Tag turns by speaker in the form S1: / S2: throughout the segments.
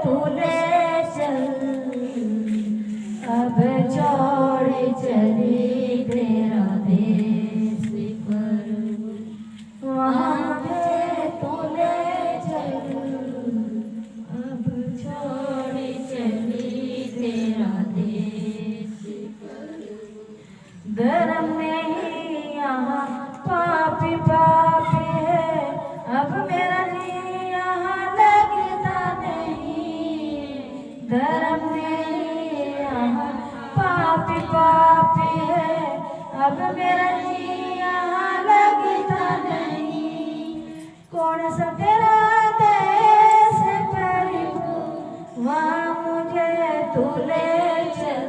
S1: तू ले चल, अब छोड़ चली तेरा देश पर, वहाँ पे तू ले चल, अब छोड़ चली तेरा देश पर। धर्म नहीं यहाँ पापी पापी है, अब मेरा जी यहाँ लगता नहीं। धर्म नहीं यहाँ पापी पापी है, अब मेरा जी यहाँ लगता नहीं। कौन सा तेरा देश प्रभु, वहाँ मुझे तू ले चल,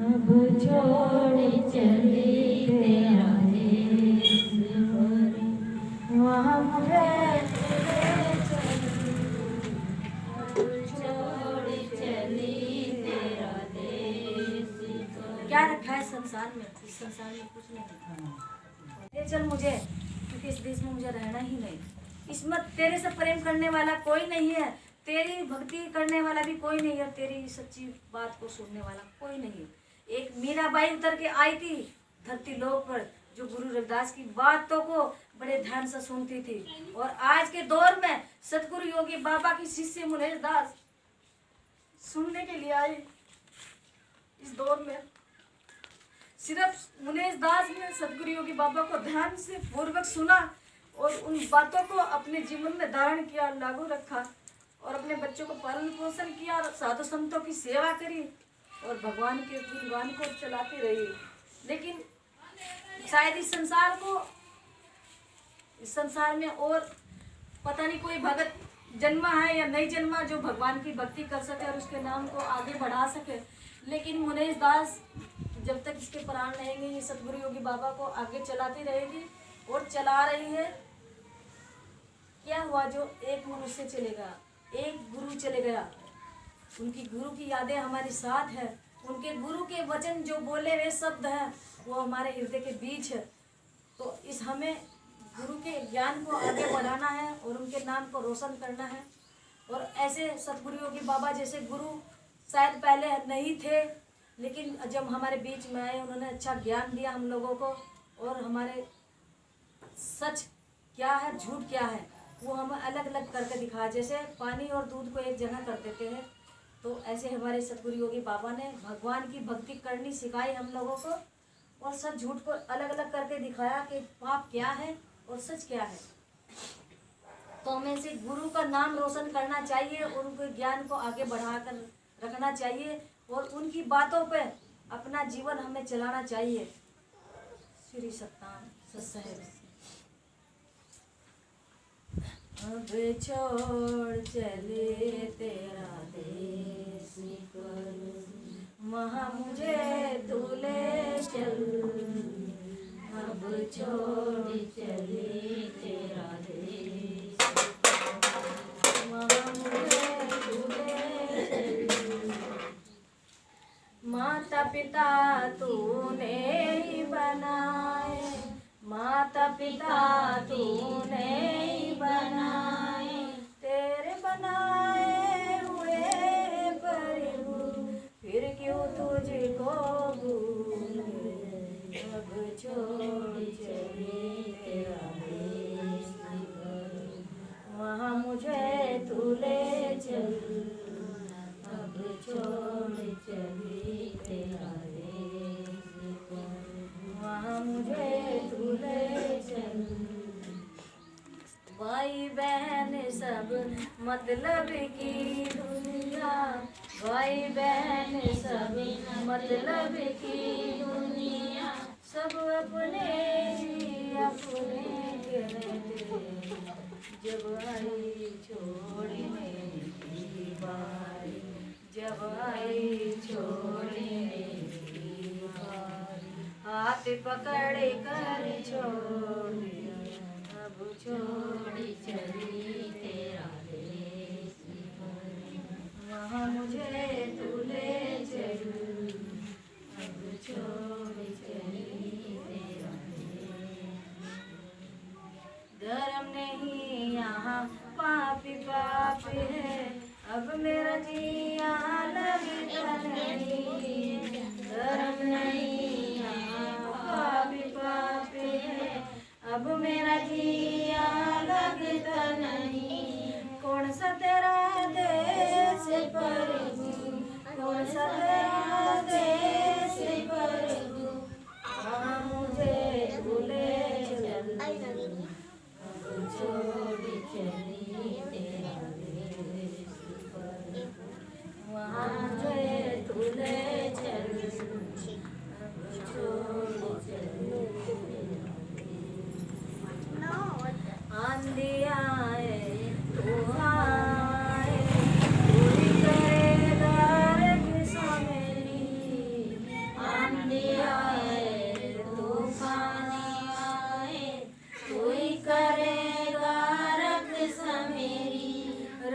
S1: अब छोड़ चली तेरा देश पर, वहाँ मुझे तू ले चल, अब छोड़ चली तेरा देश पर। क्या रखा है संसार में? इस संसार में कुछ नहीं रखा। ले चल मुझे, क्योंकि इस देश में मुझे रहना ही नहीं। इसमें तेरे से प्रेम करने वाला कोई नहीं है, तेरी भक्ति करने वाला भी कोई नहीं है, तेरी सच्ची बात को सुनने वाला कोई नहीं है। एक मीराबाई उतर के आई थी धरती लोक पर, जो गुरु रविदास की बातों को बड़े ध्यान से सुनती थी। और आज के दौर में सतगुरु योगी बाबा की शिष्य मुनेश दास सुनने के लिए आई। इस दौर में सिर्फ मुनेश दास ने सतगुरु योगी बाबा को ध्यान से पूर्वक सुना और उन बातों को अपने जीवन में धारण किया, लागू रखा और अपने बच्चों को पालन पोषण किया और साधु संतों की सेवा करी और भगवान के गुणगान को चलाती रही। लेकिन शायद इस संसार में और पता नहीं कोई भगत जन्मा है या नहीं जन्मा जो भगवान की भक्ति कर सके और उसके नाम को आगे बढ़ा सके। लेकिन मुनेश दास जब तक इसके प्राण रहेंगे ये सतगुरु योगी बाबा को आगे चलाती रहेगी और चला रही है। क्या हुआ जो एक मनुष्य चलेगा, एक गुरु चले गया, उनकी गुरु की यादें हमारे साथ है, उनके गुरु के वचन जो बोले हुए शब्द हैं वो हमारे हृदय के बीच है। तो इस हमें गुरु के ज्ञान को आगे बढ़ाना है और उनके नाम को रोशन करना है। और ऐसे सतगुरु योगी बाबा जैसे गुरु शायद पहले नहीं थे, लेकिन जब हमारे बीच में आए उन्होंने अच्छा ज्ञान दिया हम लोगों को और हमारे सच क्या है झूठ क्या है वो हमें अलग अलग करके दिखाया। जैसे पानी और दूध को एक जगह कर देते हैं, तो ऐसे हमारे सतगुरु योगी बाबा ने भगवान की भक्ति करनी सिखाई हम लोगों को और सच झूठ को अलग अलग करके दिखाया कि पाप क्या है और सच क्या है। तो हमें से गुरु का नाम रोशन करना चाहिए और उनके ज्ञान को आगे बढ़ाकर रखना चाहिए और उनकी बातों पे अपना जीवन हमें चलाना चाहिए। श्री सत्तान सत्सहज। अब छोड़ चले तेरा देश पर, वहाँ मुझे तू ले चल, अब छोड़ चले तेरा देश पर, वहाँ मुझे तू ले चल। माता पिता तूने ही बनाए, माता पिता तूने ही बनाए, तेरे बनाए हुए प्रभु फिर क्यों तुझको भूले। अब छोड़ चले तेरा देश पर, वहाँ मुझे तू ले चल, अब छोड़ चली तेरा देश पर, वहाँ मुझे तू ले चल। भाई बहन सब मतलब की दुनिया, भाई बहन सब मतलब की दुनिया, सब अपने ही अपने कहते, जब आई छोड़ने की बारी, जब आई छोड़ने की बारी, हाथ पकड़ कर छोड़ दिया, अब छोड़ चली तेरा देश पर, वहाँ मुझे तू ले चल, अब छोड़ चली तेरा देश। धर्म नहीं यहाँ पापी पापी है,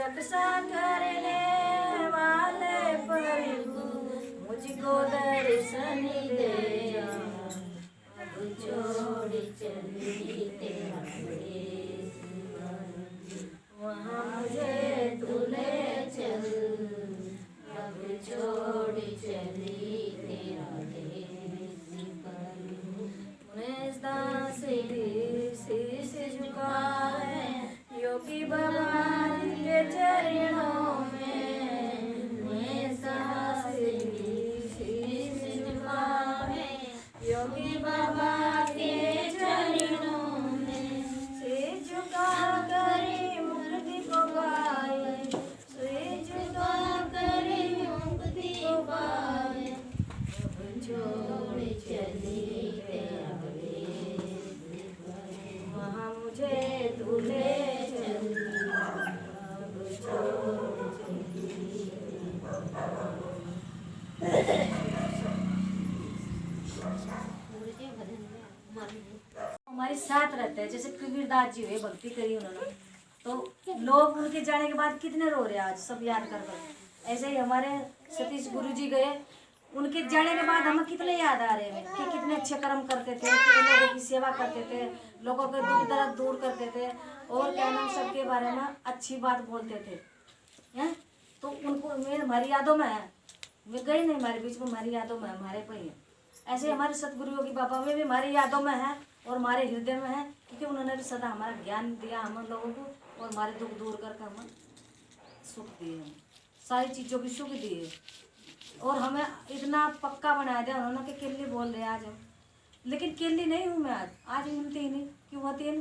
S1: रक्षा करने वाले प्रभु मुझको दर्शन दे अब छोड़ चली तेरा देश वहाँ मुझे तू ले चल अब छोड़ चली तेरा देश शीश झुकाए योगी बाबा के चरणों में शीश झुकाए योगी बाबा के चरणों में शीश झुका कर मुक्ति को पाए शीश झुका कर मुक्ति को पाए अब छोड़ चली तेरा वहाँ मुझे तू ले चल अब छोड़ चली हमारे साथ रहते हैं। जैसे कबीरदास जी हुए, भक्ति करी उन्होंने तो लोग उनके जाने के बाद कितने रो रहे हैं आज सब याद कर कर। ऐसे ही हमारे सतीश गुरु जी गए, उनके जाने के बाद हमें कितने याद आ रहे हैं कि कितने अच्छे कर्म करते थे, लोगों की सेवा करते थे, लोगों के दुख दर्द दूर करते थे और क्या नाम सबके बारे में अच्छी बात बोलते थे हैं। तो उनको मेरे हमारी यादों में है, वे गई नहीं हमारे बीच में, हमारी यादों में हमारे पे ही है। ऐसे हमारे सतगुरु योगी बाबा में भी हमारी यादों में है और हमारे हृदय में है, क्योंकि उन्होंने भी सदा हमारा ज्ञान दिया हम लोगों को और हमारे दुख दूर करके हमें सुख दिए, हम सारी चीज़ों की सुख दिए और हमें इतना पक्का बना दिया उन्होंने कि केली बोल रहे आज हम। लेकिन केली नहीं हूँ मैं, आज मिलती ही नहीं। क्यों होती है?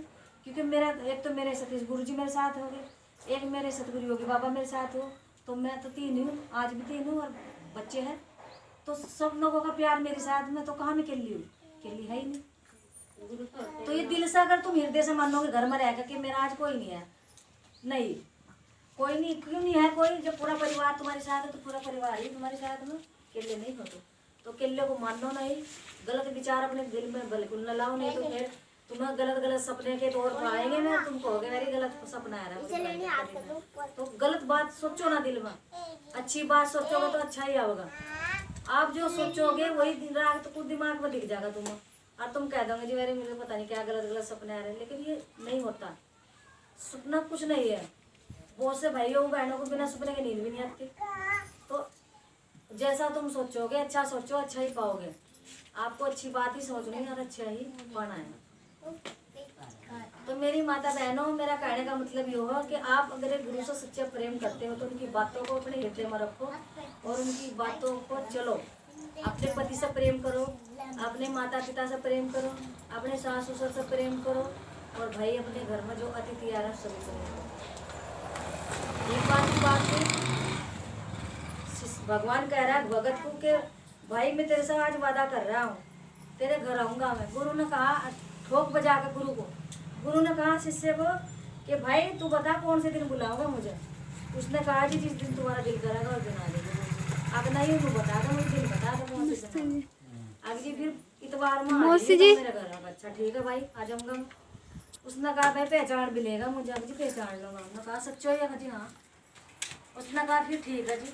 S1: क्योंकि मेरा एक तो मेरे सतीश गुरु जी मेरे साथ हो गए, एक मेरे सतगुरु योगी बाबा मेरे साथ हो, तो मैं तो 3 हूँ, आज भी 3 हूँ और बच्चे हैं, तो सब लोगों का प्यार मेरे साथ में, तो कहाँ मैं केली हूँ? केली है ही नहीं। तो ये दिल से अगर तुम हृदय से मानोगे घर में रहेगा कि मेरा आज कोई नहीं है, नहीं कोई नहीं, क्यों नहीं है कोई? जब पूरा परिवार तुम्हारे साथ है तो पूरा परिवार ही तुम्हारे साथ में, केले नहीं हो तो केले को मानो नहीं, गलत विचार अपने दिल में बिल्कुल न लाओ, नहीं तो फिर तुम्हें गलत गलत सपने के दौर पर आएंगे ना, तुम कहोगे मेरी गलत सपना आ रहा है। तो गलत बात सोचो ना दिल में, अच्छी बात सोचोगे तो अच्छा ही होगा। आप जो सोचोगे वही दिन रात तो कुछ दिमाग में दिख जाएगा तुम्हें, और तुम कह दोगे जी मेरे मुझे पता नहीं क्या गलत गलत सपने आ रहे हैं। लेकिन ये नहीं होता, सपना कुछ नहीं है। बहुत से भाइयों बहनों को बिना सपने के नींद भी नहीं आती। तो जैसा तुम सोचोगे अच्छा सोचो, अच्छा ही पाओगे। आपको अच्छी बात ही सोचनी है और अच्छा ही पाना है। तो मेरी माता बहनों, मेरा कहने का मतलब ये होगा कि आप अगर एक गुरु से सच्चा प्रेम करते हो तो उनकी बातों को अपने हृदय में रखो और उनकी बातों को चलो। अपने पति से प्रेम करो, अपने माता पिता से प्रेम करो, अपने सास ससुर से प्रेम करो और भाई अपने घर में जो अतिथि आ रहा है सभी को। एक बात की बात है, भगवान कह रहा है भगत को कि भाई मैं तेरे से आज वादा कर रहा हूँ, तेरे घर आऊँगा मैं। गुरु ने कहा, ठोक बजा कर गुरु ने कहा शिष्य को कि भाई तू बता कौन से दिन बुलाओगे मुझे। उसने कहा जी जिस दिन तुम्हारा दिल करेगा उस दिन आ जाएगा। अब नहीं तू बता दो, मुझे दिन बता दो कौन से दिन। अब जी फिर इतवार में आ जाइए मेरे घर। अच्छा ठीक है भाई आ जाऊँगा। उसने कहा भाई पहचान भी लेगा मुझे। अब जी पहचान लूँगा। उसने कहा सच्चो है जी? हाँ। उसने कहा फिर ठीक है जी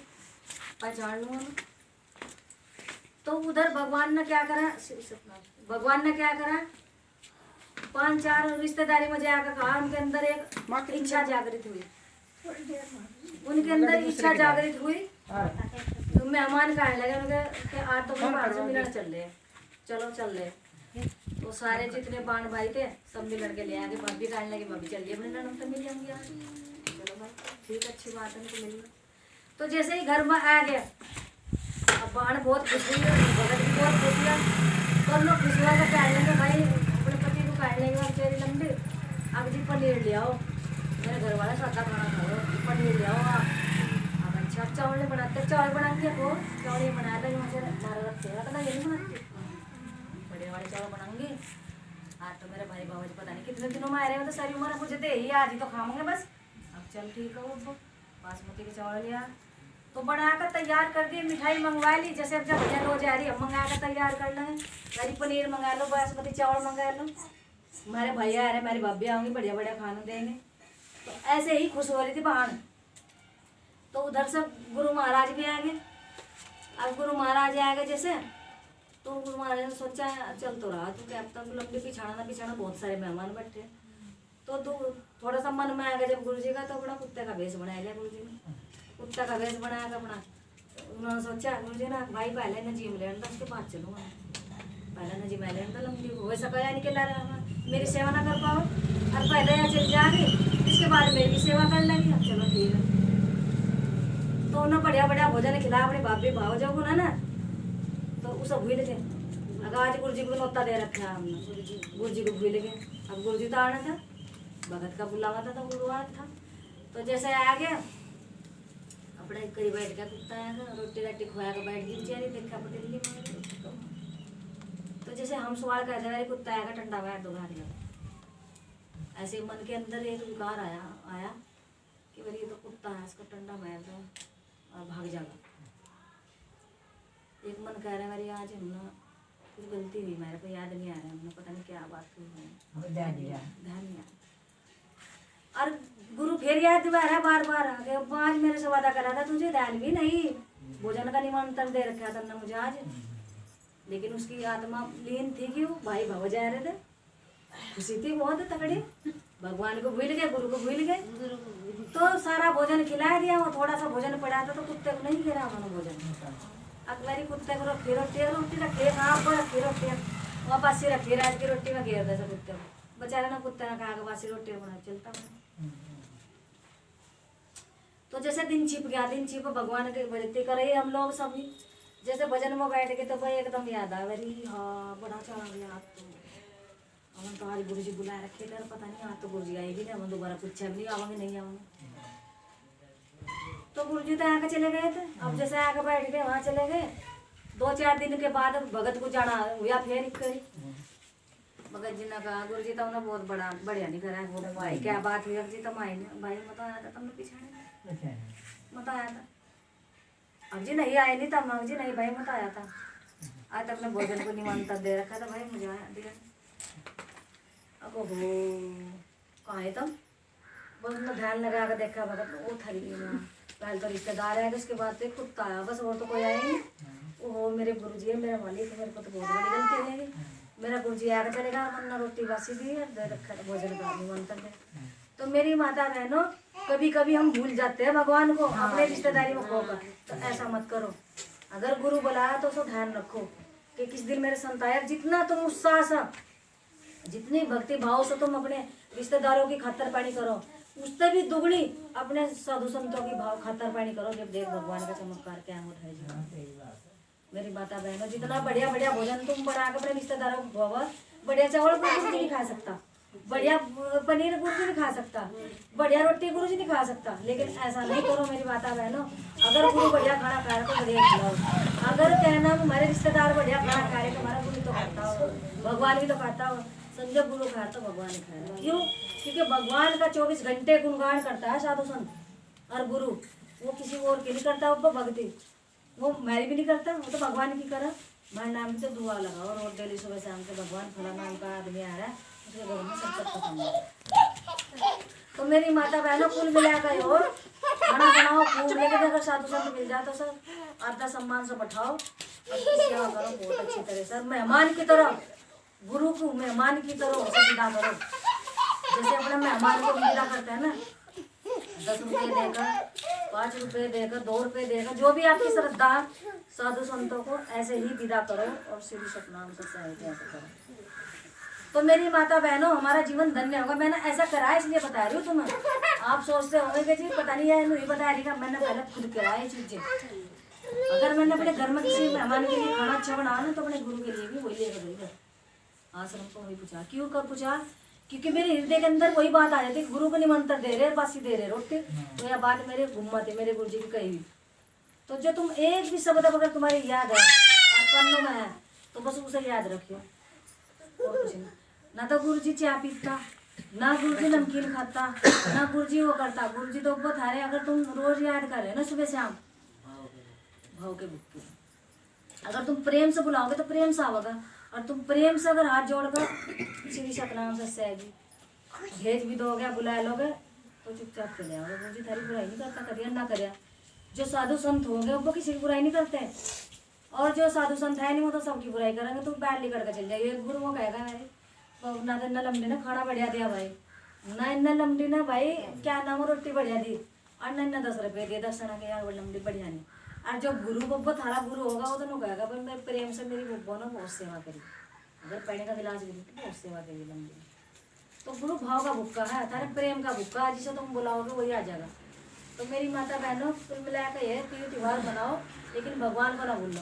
S1: पहचान लूँगा मैं। तो उधर भगवान ने क्या करा, 5-4 रिश्तेदारी में जाकर कहा, उनके अंदर एक इच्छा जागृत हुई। उनके अंदर इच्छा जागृत हुई तो मेहमान कहने लगे उनके आज तो हम बाहर से मिलने चल रहे हैं, चलो चल रहे। तो सारे जितने बाण भाई थे सब मिलने के ले आए। भाभी कहने लगे भाभी चलिए अपने ननद तो मिल जाएंगे आज। चलो भाई ठीक अच्छी बात है तो मिलना। तो जैसे ही घर में आ गया, अब बाण बहुत खुश हुई, भगत भी बहुत खुश हुआ। तो लोग खुश हुआ तो कहने लगे भाई अपने पति को कहने लगे चेरी लंबी अब जी पनीर ले आओ, मेरे घर वाला सादा खाना खाओ, पनीर ले आओ आप। अब अच्छा चावल बनाते, चावल बना के को चावल बना देंगे मुझे मारा रखते हैं तो ये नहीं बनाते, बड़े वाले चावल बनाऊंगी। आज तो मेरे भाई बाबा जी पता नहीं कितने दिनों में आ रहे हो, तो सारी उम्र मुझे दे ही आज ही तो खाऊंगे बस। अब चल ठीक है वो बासमती के चावल लिया तो बनाकर तैयार कर दी। मिठाई मंगवा ली, जैसे अब जब भैया रोज आ रही है मंगा कर तैयार कर लेंगे। मेरी पनीर मंगा लो, बासमती चावल मंगा लो, हमारे भैया आ रहे, मेरी भाभी आऊँगी, बढ़िया बढ़िया खाना देंगे। तो ऐसे ही खुश हो रही थी बहन तो उधर से गुरु महाराज भी आ गए। अब गुरु महाराज आ गए जैसे, तो गुरु महाराज ने सोचा चल तो रहा तू क्या, अब तक लंबी पिछाना बहुत सारे मेहमान बैठे, तो तू थोड़ा सा मन में आ गया जब गुरु जी का, तो अपना कुत्ते का वेश बनाया लिया गुरु जी ने। कुत्ते का वेश बनाया अपना, उन्होंने सोचा गुरु जी ना भाई पहले न जिम लेना था, उसके बाद चलूँगा, पहले न जिम लेना था लंबी हो सका या निकल रहा, मेरी सेवा ना कर पाओ, और पहले यहाँ चल जाएगी, इसके बाद मेरी भी सेवा कर लेगी। अब चलो ठीक है, तो उन्हें बढ़िया बढ़िया भोजन खिलाया अपने भाभी भाव जब उन्हें ना, तो उसे भूल गए। अगर आज गुरु जी को नोता दे रखा है हमने, गुरु जी को भूल गए। अब गुरु जी तो आना था, भगत का बुलावा था, तो गुरुवार था, तो जैसे आ गया अपने करीब बैठ गया, कुत्ता आया रोटी राटी खुआ कर बैठ गई चेहरी देखा दिल्ली में। तो जैसे हम सवाल करते हैं कुत्ता आएगा ठंडा बैठ दो घर, ऐसे मन के अंदर एक विकार आया कि भाई ये तो कुत्ता है, इसको ठंडा बैठ दो और भाग जाएगा। एक मन कह रहा है मेरी आज हमने कुछ गलती हुई, मेरे को याद नहीं आ रहा, हमने पता नहीं क्या बात हुई, ध्यान नहीं आ। और गुरु फिर याद दिला रहा बार बार आगे, आज मेरे से वादा करा था तुझे, ध्यान भी नहीं, भोजन का निमंत्रण दे रखा था ना मुझे आज, लेकिन उसकी आत्मा लीन थी कि वो भाई भाव जा रहे थे, खुशी थी बहुत तगड़ी, भगवान को भूल गए, गुरु को भूल गए, तो सारा भोजन खिला दिया। वो थोड़ा सा भोजन पड़ा था तो कुत्ते को नहीं खिला उन्होंने भोजन, अगली कुत्ते को रखी रोटी रखी आप रखी रोटी वहाँ बासी रखी रात की रोटी में घेर दे कुत्ते को, बेचारा ना कुत्ते ने कहा बासी रोटी बना चलता बना। तो जैसे दिन छिप गया, दिन छिप भगवान की भक्ति करे हम लोग सभी, जैसे भजन में बैठ के तो भाई एकदम याद आ गई, हाँ बड़ा चला गया आज तो, हम तो आज गुरु जी बुलाए रखे थे, पता नहीं आज तो गुरु जी आएगी नहीं, हम दोबारा पूछा भी नहीं आवांगे नहीं आवांगे, तो गुरु जी तो आके चले गए थे। अब जैसे आके बैठ गए वहाँ चले गए, 2-4 दिन के बाद भगत को जाना हुआ फिर एक करी, भगत जी ने कहा गुरु जी तो उन्हें बहुत बड़ा बढ़िया नहीं करा वो भाई, क्या बात हुई जी तो भाई मत आया था, तुमने पीछे मत आया था, अब जी नहीं आए नहीं था, जी नहीं भाई मत आया था, आज तक ने भोजन को निमंत्रण दे रखा था भाई मुझे दिया, अब हो कहाँ है तुम, बस उन्हें ध्यान लगा कर देखा भगत वो थरी पहले तो रिश्तेदार आएगा, उसके बाद तो कुत्ता आया, बस और तो कोई आया नहीं, ओहो मेरे गुरु जी है मेरा मालिक, मेरे को तो बहुत बड़ी गलती है, मेरा गुरु जी आकर चलेगा, वरना रोटी बासी दी है दे रखा भोजन का निमंत्रण है। तो मेरी माता बहनों कभी कभी हम भूल जाते हैं भगवान को अपने रिश्तेदारी में खोकर, तो ऐसा मत करो, अगर गुरु बुलाया तो उसको ध्यान रखो कि किस दिन मेरे संतायक, जितना तुम उत्साह से जितनी भक्ति भाव से तुम अपने रिश्तेदारों की खातर पानी करो, उससे भी दुगनी अपने साधु संतों की भाव खातर पानी करो, जब देख भगवान का चमत्कार क्या होता है। मेरी माता बहनों जितना बढ़िया बढ़िया भोजन तुम बना के अपने रिश्तेदारों को खवाओ, बढ़िया चावल गुरु जी नहीं खा सकता, बढ़िया पनीर गुरु जी नहीं खा सकता, बढ़िया रोटी गुरु जी नहीं खा सकता, लेकिन ऐसा नहीं करो मेरी माता बहनों, अगर गुरु बढ़िया खाना खा रहे तो बढ़िया खिलाओ, अगर कहना हमारे रिश्तेदार बढ़िया खाना खा रहे तो हमारा गुरु तो खाता हो, भगवान भी तो खाता हो, समझो गुरु खा तो भगवान ही खा रहा है, क्यों? क्योंकि भगवान का 24 घंटे गुणगान करता है साधु संत, और गुरु वो किसी और के नहीं करता, वो भक्ति वो मेरी भी नहीं करता, वो तो भगवान की करा, हमारे नाम की तो दुआ लगाओ और डेली सुबह शाम से भगवान फला नाम का आदमी आ रहा है उसके घर में सब कुछ खत्म है। तो मेरी माता बहनों कुल मिलाकर और खाना बनाओ खूब, लेकिन अगर साधु संत मिल जाए तो सर आधा सम्मान से बैठाओ और सेवा करो बहुत अच्छी तरह से, मेहमान की तरह गुरु को मेहमान की तरह विदा करो, जैसे अपने मेहमान को विदा करते हैं ना, 10 रुपये देकर 5 रुपये देकर 2 रुपये देकर, जो भी आपकी श्रद्धा साधु संतों को ऐसे ही विदा करो और श्री सतनाम सत्संग करो, तो मेरी माता बहनों हमारा जीवन धन्य होगा। मैंने ऐसा करा है इसलिए बता रही हूँ तुम्हें, आप सोचते होंगे कि जी पता नहीं है नहीं बता रही, मैंने पहले खुद करा है चीजें, अगर मैंने अपने घर में किसी मेहमान के लिए खाना अच्छा बनाया ना तो अपने गुरु के लिए भी वही लेकर गई, आश्रम को वही पूछा, क्यों कर पूछा, क्योंकि मेरे हृदय के अंदर वही बात आ जाती, गुरु को निमंत्रण दे रहे बासी दे रहे रोटी, तो यह बात मेरे गुम्मत है मेरे गुरु जी की कही हुई, तो जो तुम एक भी शब्द अगर तुम्हारी याद है और कन्नों में है तो बस उसे याद रखियो, और कुछ नहीं। ना तो गुरु जी चाय पीता, ना गुरु जी नमकीन खाता, ना गुरु जी वो करता, गुरु जी तो बता रहे अगर तुम रोज याद कर रहे हो ना सुबह शाम भाव के बुक्के, अगर तुम प्रेम से बुलाओगे तो प्रेम से आवेगा, और तुम प्रेम से अगर हाथ जोड़कर श्री सतनाम सत्संगी भेज भी दोगे बुला लोगे तो चुपचाप चले आओगे, गुरु जी थारी बुराई नहीं करता, करिया ना करिया, जो साधु संत होंगे वो किसी की बुराई नहीं करते, और जो साधु संत है नहीं वो तो सबकी बुराई करेंगे। तो बैठ लेकर के चल जाइए, गुरु वो कहेगा मेरे ना तो इन्ना लंबी ने खाना बढ़िया दिया भाई, ना इन्ना लंबी ने भाई क्या नाम रोटी बढ़िया दी, और ना इन्ना 10 रुपये दिए दक्षिणा के यार वो लंबी बढ़िया नहीं। और जो गुरु बब्बो थारा गुरु होगा वो तो नु कहेगा भाई मेरे प्रेम से मेरी बब्बो ने बहुत सेवा करी, अगर पढ़ने का गिलास भी दी तो बहुत सेवा करी लंबी। तो गुरु भाव का भुक्का है, तारे प्रेम का भुक्का है, जिसे तुम बुलाओगे वही आ जाएगा। तो मेरी माता बहनों कुल मिला के ये तीन त्योहार बनाओ, लेकिन भगवान को ना भूलो,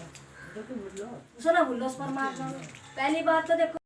S1: उसे ना भूलो, उस परमात्मा। पहली बात तो देखो